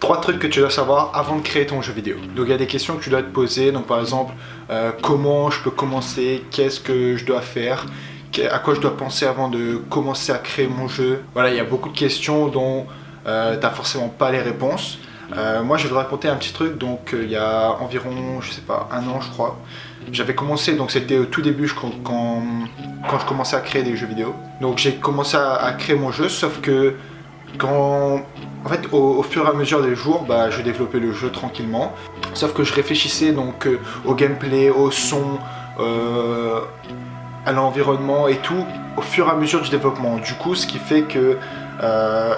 3 trucs que tu dois savoir avant de créer ton jeu vidéo. Donc il y a des questions que tu dois te poser, donc par exemple, comment je peux commencer, qu'est-ce que je dois faire, à quoi je dois penser avant de commencer à créer mon jeu. Voilà, il y a beaucoup de questions dont t'as forcément pas les réponses. Moi je vais te raconter un petit truc, donc il y a environ, je sais pas, 1 an je crois. J'avais commencé, donc c'était au tout début quand je commençais à créer des jeux vidéo. Donc j'ai commencé à créer mon jeu, sauf que en fait, au fur et à mesure des jours, je développais le jeu tranquillement. Sauf que je réfléchissais donc au gameplay, au son, à l'environnement et tout, au fur et à mesure du développement. Du coup, ce qui fait que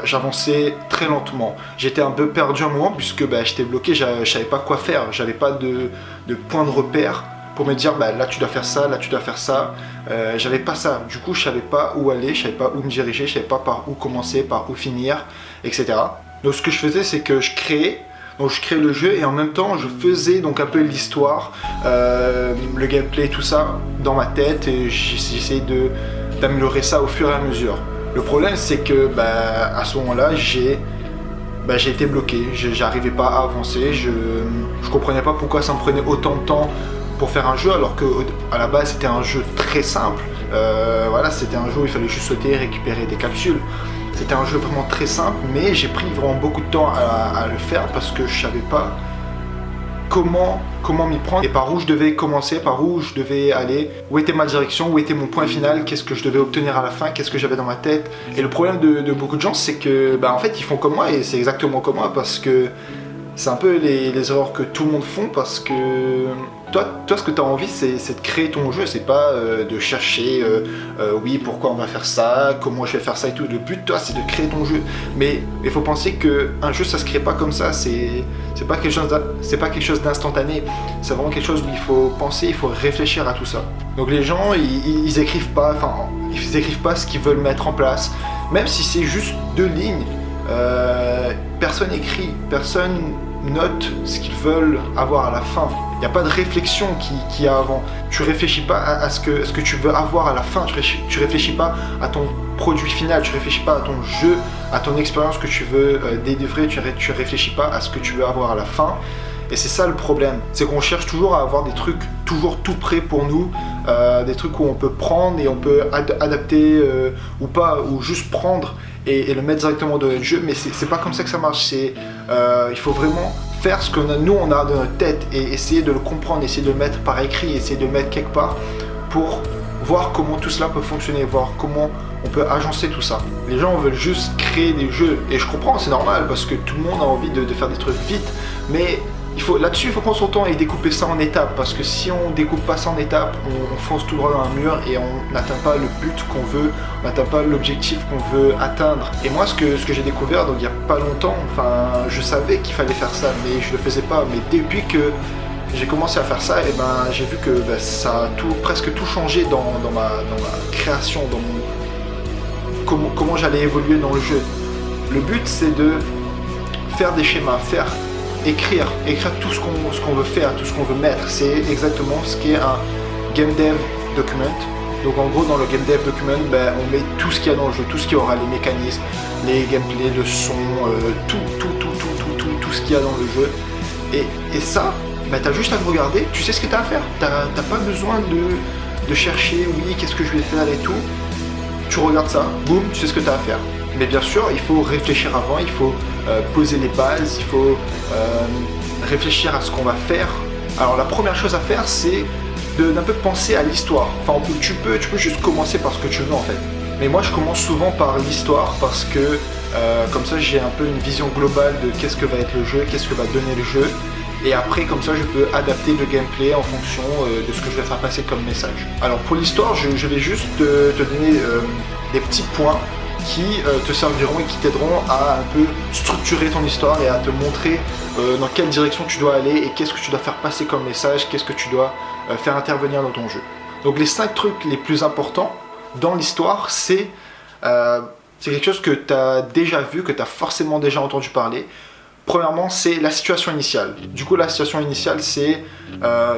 j'avançais très lentement. J'étais un peu perdu un moment puisque j'étais bloqué, je savais pas quoi faire. J'avais pas de point de repère pour me dire là tu dois faire ça, là tu dois faire ça. J'avais pas ça, du coup je savais pas où aller, je savais pas où me diriger, je savais pas par où commencer, par où finir, etc. Donc ce que je faisais, c'est que je créais le jeu et en même temps je faisais donc un peu l'histoire, le gameplay, tout ça dans ma tête, et j'essayais d'améliorer ça au fur et à mesure. Le problème c'est que à ce moment-là j'ai été bloqué, j'arrivais pas à avancer, je comprenais pas pourquoi ça me prenait autant de temps pour faire un jeu alors que à la base c'était un jeu très simple. Voilà, c'était un jeu où il fallait juste sauter et récupérer des capsules. C'était un jeu vraiment très simple, mais j'ai pris vraiment beaucoup de temps à le faire parce que je savais pas comment m'y prendre et par où je devais commencer, par où je devais aller, où était ma direction, où était mon point final, qu'est-ce que je devais obtenir à la fin, qu'est-ce que j'avais dans ma tête. Et le problème de beaucoup de gens, c'est que en fait ils font comme moi, et c'est exactement comme moi, parce que c'est un peu les erreurs que tout le monde font, parce que toi ce que tu as envie, c'est de créer ton jeu, c'est pas de chercher oui, pourquoi on va faire ça, comment je vais faire ça et tout. Le but, toi, c'est de créer ton jeu. Mais il faut penser qu'un jeu, ça se crée pas comme ça, c'est pas quelque chose d'instantané, c'est vraiment quelque chose où il faut penser, il faut réfléchir à tout ça. Donc les gens, ils écrivent pas ce qu'ils veulent mettre en place, même si c'est juste 2 lignes. Personne écrit, personne note ce qu'ils veulent avoir à la fin. Il n'y a pas de réflexion qu'il y a avant. Tu réfléchis pas à ce que tu veux avoir à la fin. Tu réfléchis pas à ton produit final. Tu réfléchis pas à ton jeu, à ton expérience que tu veux délivrer. Tu réfléchis pas à ce que tu veux avoir à la fin. Et c'est ça le problème. C'est qu'on cherche toujours à avoir des trucs toujours tout prêts pour nous. Des trucs où on peut prendre et on peut adapter ou pas, ou juste prendre et le mettre directement dans notre jeu. Mais c'est pas comme ça que ça marche. Il faut vraiment faire ce que nous on a dans notre tête et essayer de le comprendre, essayer de le mettre par écrit, essayer de le mettre quelque part pour voir comment tout cela peut fonctionner, voir comment on peut agencer tout ça. Les gens veulent juste créer des jeux, et je comprends, c'est normal parce que tout le monde a envie de faire des trucs vite, mais là-dessus il faut prendre son temps et découper ça en étapes, parce que si on découpe pas ça en étapes, on fonce tout droit dans un mur et on n'atteint pas le but qu'on veut, on n'atteint pas l'objectif qu'on veut atteindre. Et moi ce que j'ai découvert, donc il y a pas longtemps, je savais qu'il fallait faire ça, mais je le faisais pas. Mais depuis que j'ai commencé à faire ça, et j'ai vu que ça a presque tout changé dans ma création, dans comment j'allais évoluer dans le jeu. Le but c'est de faire des schémas, écrire tout ce qu'on veut faire, tout ce qu'on veut mettre. C'est exactement ce qu'est un game dev document. Donc en gros dans le game dev document, on met tout ce qu'il y a dans le jeu, tout ce qui aura les mécanismes, les gameplays, le son, tout ce qu'il y a dans le jeu. Et ça, t'as juste à le regarder, tu sais ce que t'as à faire. T'as pas besoin de chercher, oui, qu'est-ce que je vais faire et tout. Tu regardes ça, boum, tu sais ce que t'as à faire. Mais bien sûr, il faut réfléchir avant, il faut poser les bases, il faut réfléchir à ce qu'on va faire. Alors la première chose à faire, c'est d'un peu penser à l'histoire. Tu peux juste commencer par ce que tu veux en fait. Mais moi je commence souvent par l'histoire parce que comme ça j'ai un peu une vision globale de qu'est-ce que va être le jeu, qu'est-ce que va donner le jeu. Et après comme ça je peux adapter le gameplay en fonction de ce que je vais faire passer comme message. Alors pour l'histoire, je vais juste te donner des petits points qui te serviront et qui t'aideront à un peu structurer ton histoire et à te montrer dans quelle direction tu dois aller et qu'est-ce que tu dois faire passer comme message, qu'est-ce que tu dois faire intervenir dans ton jeu. Donc les 5 trucs les plus importants dans l'histoire, c'est quelque chose que tu as déjà vu, que tu as forcément déjà entendu parler. Premièrement, c'est la situation initiale. Du coup, la situation initiale, c'est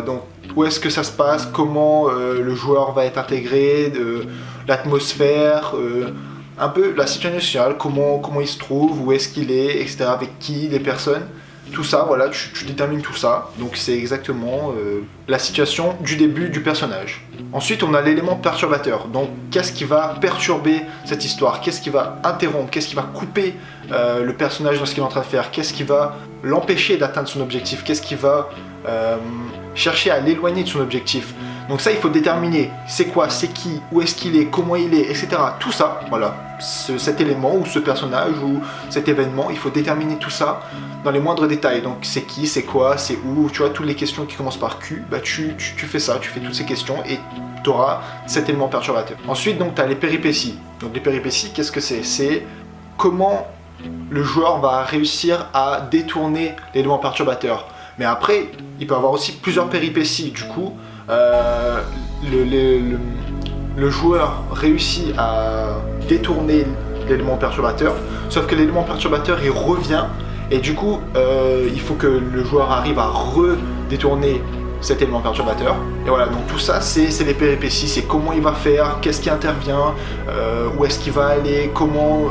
donc où est-ce que ça se passe, comment le joueur va être intégré, l'atmosphère, un peu la situation sociale, comment il se trouve, où est-ce qu'il est, etc., avec qui, les personnes. Tout ça, voilà, tu détermines tout ça. Donc c'est exactement la situation du début du personnage. Ensuite, on a l'élément perturbateur. Donc qu'est-ce qui va perturber cette histoire? Qu'est-ce qui va interrompre? Qu'est-ce qui va couper le personnage dans ce qu'il est en train de faire? Qu'est-ce qui va l'empêcher d'atteindre son objectif? Qu'est-ce qui va chercher à l'éloigner de son objectif? Donc ça, il faut déterminer c'est quoi, c'est qui, où est-ce qu'il est, comment il est, etc. Tout ça, voilà, cet élément ou ce personnage ou cet événement, il faut déterminer tout ça dans les moindres détails. Donc c'est qui, c'est quoi, c'est où, tu vois, toutes les questions qui commencent par Q, bah tu fais ça, tu fais toutes ces questions et tu auras cet élément perturbateur. Ensuite, donc tu as les péripéties. Donc les péripéties, qu'est-ce que c'est? C'est comment le joueur va réussir à détourner l'élément perturbateur. Mais après, il peut avoir aussi plusieurs péripéties. Du coup, le joueur réussit à détourner l'élément perturbateur, sauf que l'élément perturbateur il revient et du coup il faut que le joueur arrive à redétourner cet élément perturbateur. Et voilà, donc tout ça c'est les péripéties, c'est comment il va faire, qu'est-ce qui intervient, où est-ce qu'il va aller, comment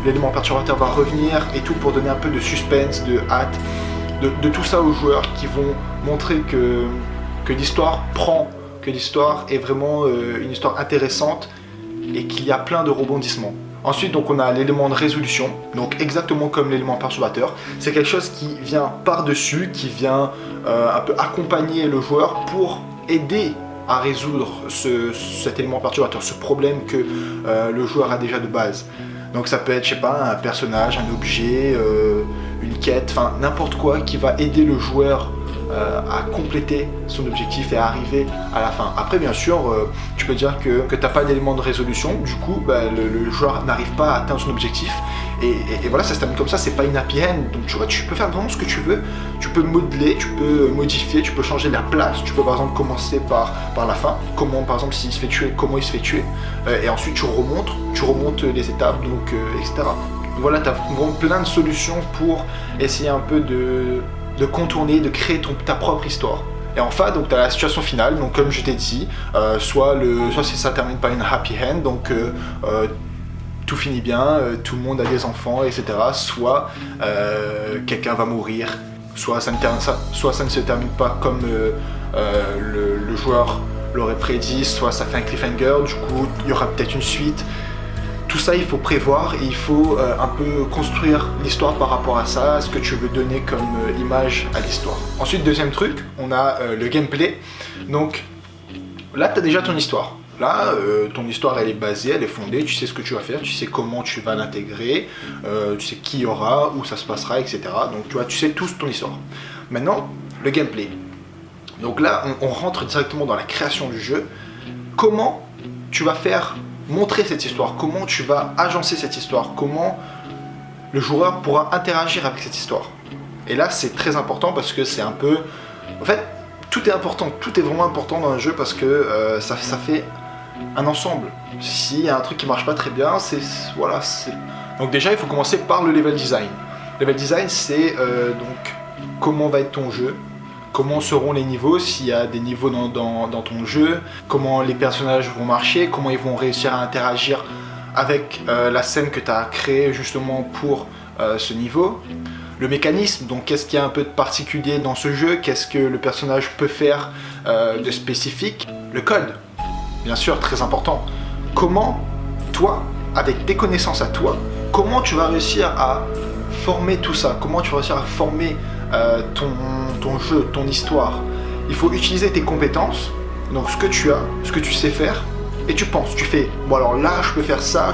l'élément perturbateur va revenir et tout, pour donner un peu de suspense, de hâte, de tout ça aux joueurs qui vont montrer que l'histoire prend, que l'histoire est vraiment une histoire intéressante et qu'il y a plein de rebondissements. Ensuite, donc, on a l'élément de résolution, donc exactement comme l'élément perturbateur. C'est quelque chose qui vient par-dessus, qui vient un peu accompagner le joueur pour aider à résoudre cet élément perturbateur, ce problème que le joueur a déjà de base. Donc ça peut être, je sais pas, un personnage, un objet, une quête, enfin n'importe quoi qui va aider le joueur à compléter son objectif et à arriver à la fin. Après, bien sûr, tu peux dire que tu n'as pas d'élément de résolution, du coup, le joueur n'arrive pas à atteindre son objectif. Et voilà, ça se termine comme ça, c'est pas une happy end. Donc tu vois, tu peux faire vraiment ce que tu veux. Tu peux modeler, tu peux modifier, tu peux changer la place. Tu peux par exemple commencer par la fin. Comment, par exemple, s'il se fait tuer, comment il se fait tuer. Et ensuite, tu remontes les étapes, donc, etc. Donc, voilà, tu as vraiment plein de solutions pour essayer un peu de contourner, de créer ta propre histoire. Et enfin, donc tu as la situation finale, donc comme je t'ai dit, soit si ça termine par une happy end, donc tout finit bien, tout le monde a des enfants, etc. Soit quelqu'un va mourir, soit ça ne se termine pas comme le joueur l'aurait prédit, soit ça fait un cliffhanger, du coup il y aura peut-être une suite. Tout ça, il faut prévoir et il faut un peu construire l'histoire par rapport à ça, ce que tu veux donner comme image à l'histoire. Ensuite, deuxième truc, on a le gameplay. Donc là, tu as déjà ton histoire. Là, ton histoire, elle est basée, elle est fondée, tu sais ce que tu vas faire, tu sais comment tu vas l'intégrer, tu sais qui y aura, où ça se passera, etc. Donc tu vois, tu sais tout ton histoire. Maintenant, le gameplay. Donc là, on rentre directement dans la création du jeu. Comment tu vas faire montrer cette histoire, comment tu vas agencer cette histoire, comment le joueur pourra interagir avec cette histoire. Et là, c'est très important parce que c'est un peu... En fait, tout est important, tout est vraiment important dans un jeu parce que ça fait un ensemble. S'il y a un truc qui marche pas très bien, voilà, donc déjà, il faut commencer par le level design. Le level design, c'est donc comment va être ton jeu, comment seront les niveaux, s'il y a des niveaux dans ton jeu, comment les personnages vont marcher, comment ils vont réussir à interagir avec la scène que tu as créée justement pour ce niveau. Le mécanisme, donc qu'est-ce qu'il y a un peu de particulier dans ce jeu, qu'est-ce que le personnage peut faire de spécifique. Le code, bien sûr, très important. Comment, toi, avec tes connaissances à toi, comment tu vas réussir à former tout ça, comment tu vas réussir à former ton jeu, ton histoire. Il faut utiliser tes compétences, donc ce que tu as, ce que tu sais faire, et tu penses, tu fais, bon alors là je peux faire ça,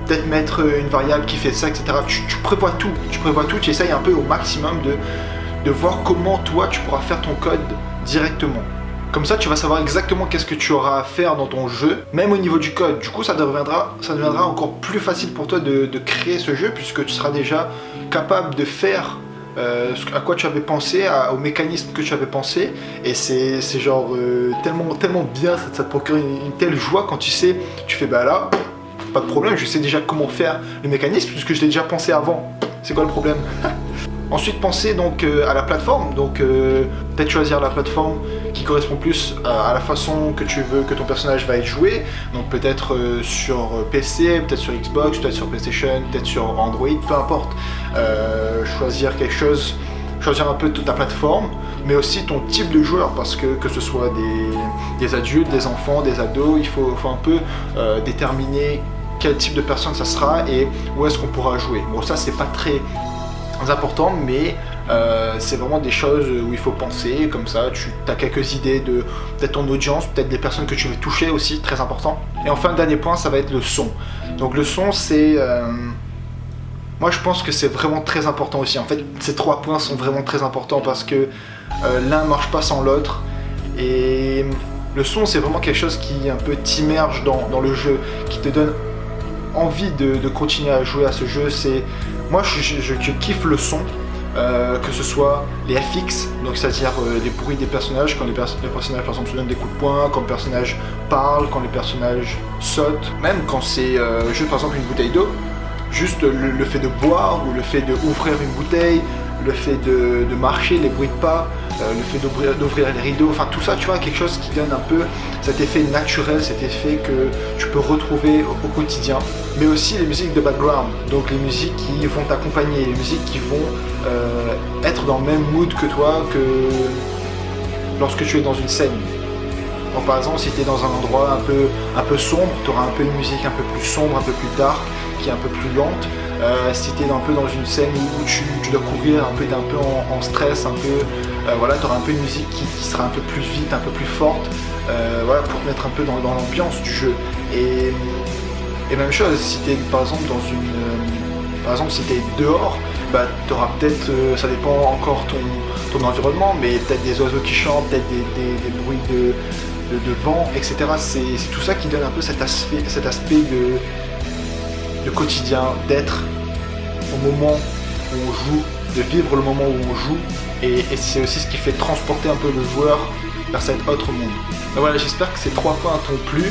peut-être mettre une variable qui fait ça, etc. Tu prévois tout, tu essayes un peu au maximum de voir comment toi tu pourras faire ton code directement. Comme ça tu vas savoir exactement qu'est-ce que tu auras à faire dans ton jeu, même au niveau du code. Du coup ça deviendra encore plus facile pour toi de créer ce jeu, puisque tu seras déjà capable de faire à quoi tu avais pensé, au mécanisme que tu avais pensé, et c'est genre tellement bien, ça te procure une telle joie quand tu sais, tu fais bah là, pas de problème, je sais déjà comment faire le mécanisme puisque je l'ai déjà pensé avant, c'est quoi le problème? Ensuite penser donc à la plateforme, donc peut-être choisir la plateforme qui correspond plus à la façon que tu veux que ton personnage va être joué. Donc peut-être sur PC, peut-être sur Xbox, peut-être sur PlayStation, peut-être sur Android, peu importe. Choisir quelque chose, choisir un peu toute ta plateforme, mais aussi ton type de joueur, parce que ce soit des adultes, des enfants, des ados, il faut un peu déterminer quel type de personne ça sera et où est-ce qu'on pourra jouer. Bon, ça c'est pas très important, mais c'est vraiment des choses où il faut penser, comme ça tu as quelques idées de peut-être ton audience, peut-être des personnes que tu veux toucher aussi, très important. Et enfin, le dernier point, ça va être le son. Donc le son, c'est... moi je pense que c'est vraiment très important aussi. En fait, ces 3 points sont vraiment très importants parce que l'un ne marche pas sans l'autre. Et le son, c'est vraiment quelque chose qui un peu t'immerge dans le jeu, qui te donne envie de continuer à jouer à ce jeu. Moi je kiffe le son, que ce soit les FX, donc c'est-à-dire les bruits des personnages, quand les personnages par exemple se donnent des coups de poing, quand le personnage parle, quand les personnages sautent, même quand c'est juste par exemple une bouteille d'eau, juste le fait de boire ou le fait d'ouvrir une bouteille, le fait de marcher, les bruits de pas, le fait d'ouvrir les rideaux, enfin tout ça, tu vois, quelque chose qui donne un peu cet effet naturel, cet effet que tu peux retrouver au quotidien. Mais aussi les musiques de background, donc les musiques qui vont t'accompagner, les musiques qui vont être dans le même mood que toi, que lorsque tu es dans une scène. Donc par exemple, si tu es dans un endroit un peu sombre, tu auras un peu une musique un peu plus sombre, un peu plus dark, qui est un peu plus lente. Si tu es un peu dans une scène où tu dois courir, t'es un peu en stress, voilà, tu auras un peu une musique qui sera un peu plus vite, un peu plus forte, voilà, pour te mettre un peu dans l'ambiance du jeu. Et même chose, si tu es par exemple si tu es dehors, bah, tu auras peut-être, ça dépend encore ton environnement, mais peut-être des oiseaux qui chantent, peut-être des bruits de vent, etc. C'est tout ça qui donne un peu cet aspect de quotidien, d'être au moment où on joue, de vivre le moment où on joue, et c'est aussi ce qui fait transporter un peu le joueur vers cet autre monde. Donc voilà, j'espère que ces 3 points t'ont plu,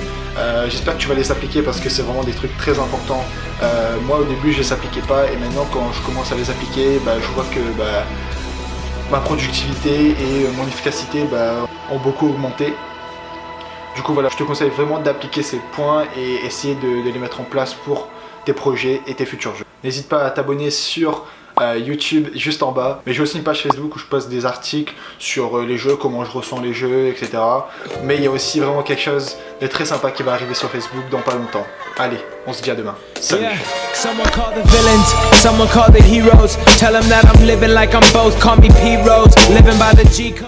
j'espère que tu vas les appliquer parce que c'est vraiment des trucs très importants. Moi au début je les appliquais pas, et maintenant quand je commence à les appliquer, je vois que ma productivité et mon efficacité ont beaucoup augmenté. Du coup voilà, je te conseille vraiment d'appliquer ces points et essayer de les mettre en place pour tes projets et tes futurs jeux. N'hésite pas à t'abonner sur YouTube juste en bas, mais j'ai aussi une page Facebook où je poste des articles sur les jeux, comment je ressens les jeux, etc. Mais il y a aussi vraiment quelque chose de très sympa qui va arriver sur Facebook dans pas longtemps. Allez, on se dit à demain. Salut. Yeah. Someone call the villains, someone call the heroes. Tell them that I'm living like I'm both, call me P-Rose, living by the G code.